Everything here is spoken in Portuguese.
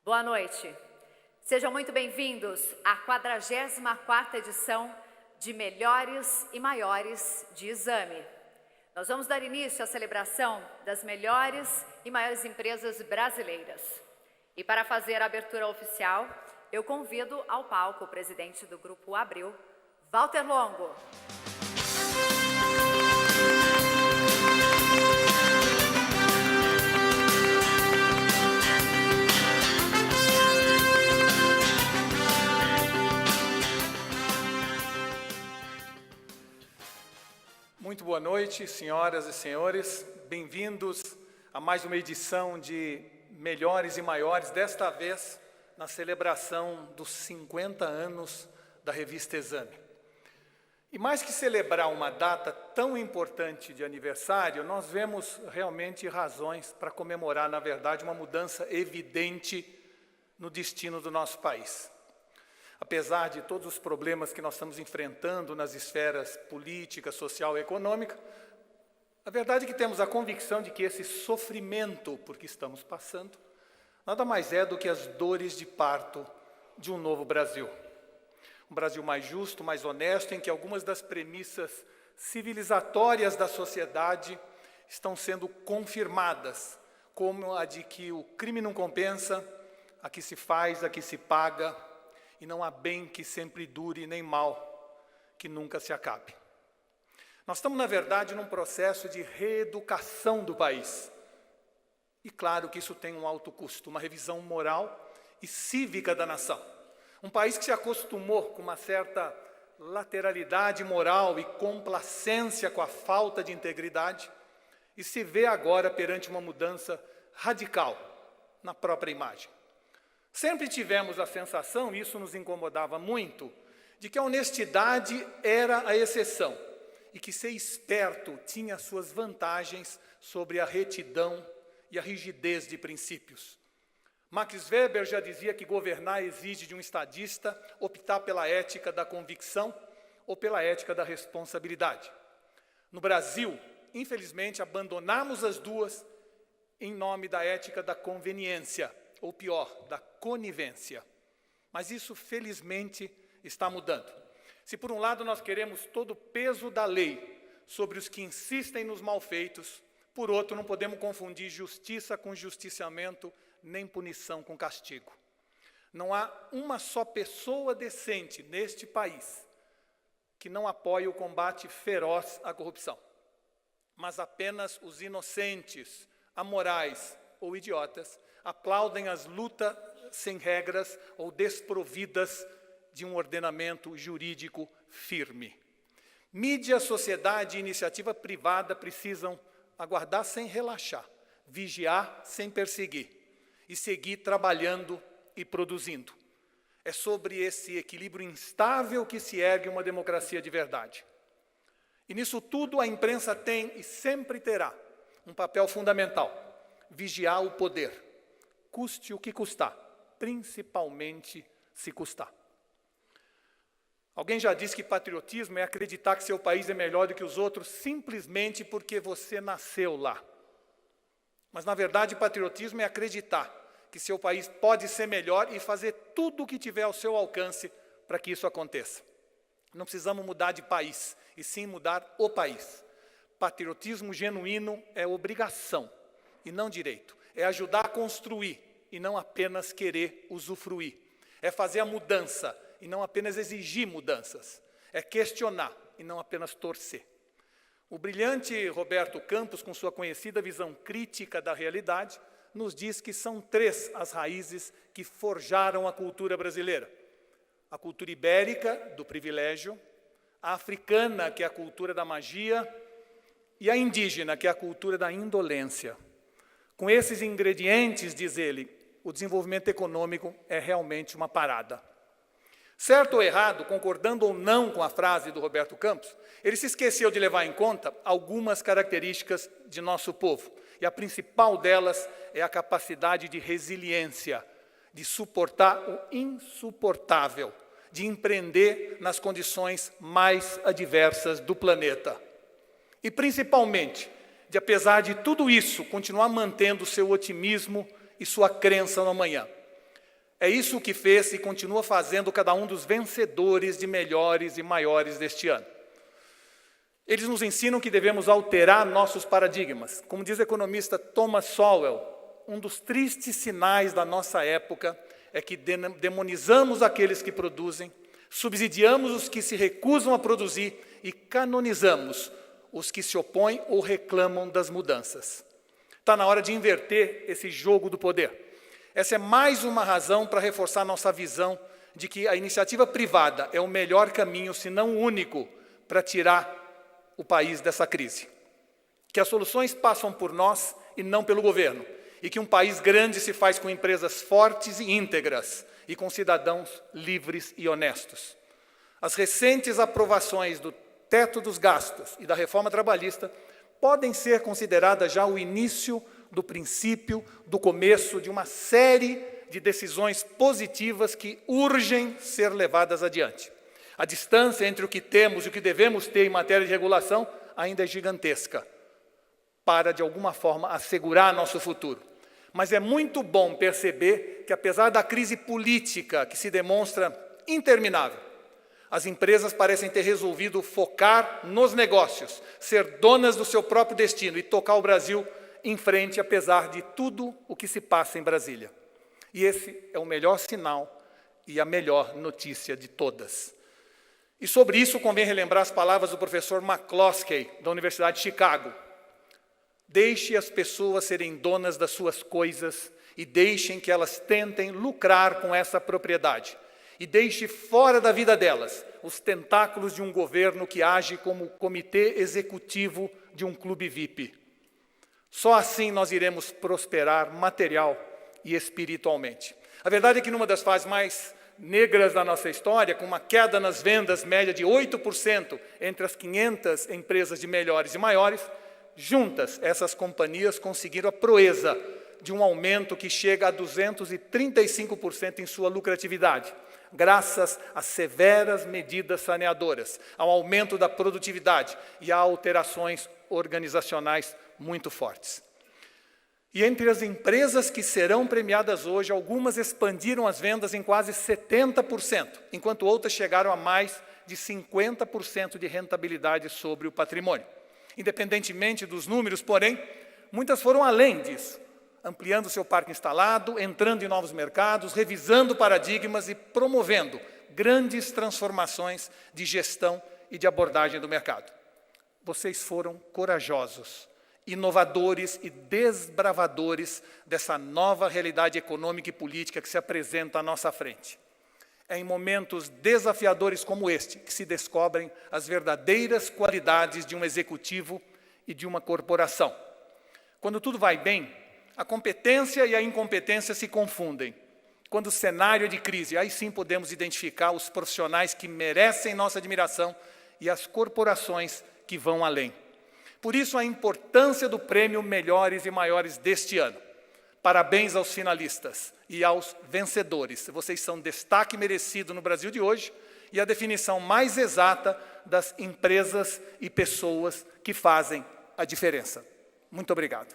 Boa noite. Sejam muito bem-vindos à 44ª edição de Melhores e Maiores de Exame. Nós vamos dar início à celebração das melhores e maiores empresas brasileiras. E para fazer a abertura oficial, eu convido ao palco o presidente do Grupo Abril, Walter Longo. Muito boa noite, senhoras e senhores. Bem-vindos a mais uma edição de Melhores e Maiores, desta vez na celebração dos 50 anos da revista Exame. E mais que celebrar uma data tão importante de aniversário, nós vemos realmente razões para comemorar, na verdade, uma mudança evidente no destino do nosso país. Apesar de todos os problemas que nós estamos enfrentando nas esferas política, social e econômica, a verdade é que temos a convicção de que esse sofrimento por que estamos passando nada mais é do que as dores de parto de um novo Brasil. Um Brasil mais justo, mais honesto, em que algumas das premissas civilizatórias da sociedade estão sendo confirmadas, como a de que o crime não compensa, a que se faz, a que se paga, e não há bem que sempre dure, nem mal que nunca se acabe. Nós estamos, na verdade, num processo de reeducação do país. E claro que isso tem um alto custo, uma revisão moral e cívica da nação. Um país que se acostumou com uma certa lateralidade moral e complacência com a falta de integridade e se vê agora perante uma mudança radical na própria imagem. Sempre tivemos a sensação, e isso nos incomodava muito, de que a honestidade era a exceção e que ser esperto tinha suas vantagens sobre a retidão e a rigidez de princípios. Max Weber já dizia que governar exige de um estadista optar pela ética da convicção ou pela ética da responsabilidade. No Brasil, infelizmente, abandonamos as duas em nome da ética da conveniência, ou pior, da conivência. Mas isso, felizmente, está mudando. Se, por um lado, nós queremos todo o peso da lei sobre os que insistem nos malfeitos, por outro, não podemos confundir justiça com justiciamento, nem punição com castigo. Não há uma só pessoa decente neste país que não apoie o combate feroz à corrupção, mas apenas os inocentes, amorais ou idiotas aplaudem as lutas sem regras ou desprovidas de um ordenamento jurídico firme. Mídia, sociedade e iniciativa privada precisam aguardar sem relaxar, vigiar sem perseguir e seguir trabalhando e produzindo. É sobre esse equilíbrio instável que se ergue uma democracia de verdade. E nisso tudo a imprensa tem e sempre terá um papel fundamental: vigiar o poder, custe o que custar, principalmente se custar. Alguém já disse que patriotismo é acreditar que seu país é melhor do que os outros simplesmente porque você nasceu lá. Mas, na verdade, patriotismo é acreditar que seu país pode ser melhor e fazer tudo o que tiver ao seu alcance para que isso aconteça. Não precisamos mudar de país, e sim mudar o país. Patriotismo genuíno é obrigação e não direito. É ajudar a construir e não apenas querer usufruir. É fazer a mudança e não apenas exigir mudanças. É questionar e não apenas torcer. O brilhante Roberto Campos, com sua conhecida visão crítica da realidade, nos diz que são três as raízes que forjaram a cultura brasileira: a cultura ibérica, do privilégio, a africana, que é a cultura da magia, e a indígena, que é a cultura da indolência. Com esses ingredientes, diz ele, o desenvolvimento econômico é realmente uma parada. Certo ou errado, concordando ou não com a frase do Roberto Campos, ele se esqueceu de levar em conta algumas características de nosso povo. E a principal delas é a capacidade de resiliência, de suportar o insuportável, de empreender nas condições mais adversas do planeta. E, principalmente, de, apesar de tudo isso, continuar mantendo seu otimismo e sua crença no amanhã. É isso que fez e continua fazendo cada um dos vencedores de melhores e maiores deste ano. Eles nos ensinam que devemos alterar nossos paradigmas. Como diz o economista Thomas Sowell, um dos tristes sinais da nossa época é que demonizamos aqueles que produzem, subsidiamos os que se recusam a produzir e canonizamos os que se opõem ou reclamam das mudanças. Está na hora de inverter esse jogo do poder. Essa é mais uma razão para reforçar nossa visão de que a iniciativa privada é o melhor caminho, se não o único, para tirar o país dessa crise. Que as soluções passam por nós e não pelo governo. E que um país grande se faz com empresas fortes e íntegras e com cidadãos livres e honestos. As recentes aprovações do teto dos gastos e da reforma trabalhista podem ser consideradas já o início do princípio, do começo de uma série de decisões positivas que urgem ser levadas adiante. A distância entre o que temos e o que devemos ter em matéria de regulação ainda é gigantesca, para, de alguma forma, assegurar nosso futuro. Mas é muito bom perceber que, apesar da crise política que se demonstra interminável, as empresas parecem ter resolvido focar nos negócios, ser donas do seu próprio destino e tocar o Brasil em frente, apesar de tudo o que se passa em Brasília. E esse é o melhor sinal e a melhor notícia de todas. E sobre isso convém relembrar as palavras do professor McCloskey, da Universidade de Chicago. Deixe as pessoas serem donas das suas coisas e deixem que elas tentem lucrar com essa propriedade. E deixe fora da vida delas os tentáculos de um governo que age como comitê executivo de um clube VIP. Só assim nós iremos prosperar material e espiritualmente. A verdade é que numa das fases mais negras da nossa história, com uma queda nas vendas média de 8% entre as 500 empresas de melhores e maiores, juntas essas companhias conseguiram a proeza de um aumento que chega a 235% em sua lucratividade, graças a severas medidas saneadoras, ao aumento da produtividade e a alterações organizacionais muito fortes. E entre as empresas que serão premiadas hoje, algumas expandiram as vendas em quase 70%, enquanto outras chegaram a mais de 50% de rentabilidade sobre o patrimônio. Independentemente dos números, porém, muitas foram além disso, ampliando seu parque instalado, entrando em novos mercados, revisando paradigmas e promovendo grandes transformações de gestão e de abordagem do mercado. Vocês foram corajosos, inovadores e desbravadores dessa nova realidade econômica e política que se apresenta à nossa frente. É em momentos desafiadores como este que se descobrem as verdadeiras qualidades de um executivo e de uma corporação. Quando tudo vai bem, a competência e a incompetência se confundem. Quando o cenário é de crise, aí sim podemos identificar os profissionais que merecem nossa admiração e as corporações que vão além. Por isso, a importância do prêmio Melhores e Maiores deste ano. Parabéns aos finalistas e aos vencedores. Vocês são destaque merecido no Brasil de hoje e a definição mais exata das empresas e pessoas que fazem a diferença. Muito obrigado.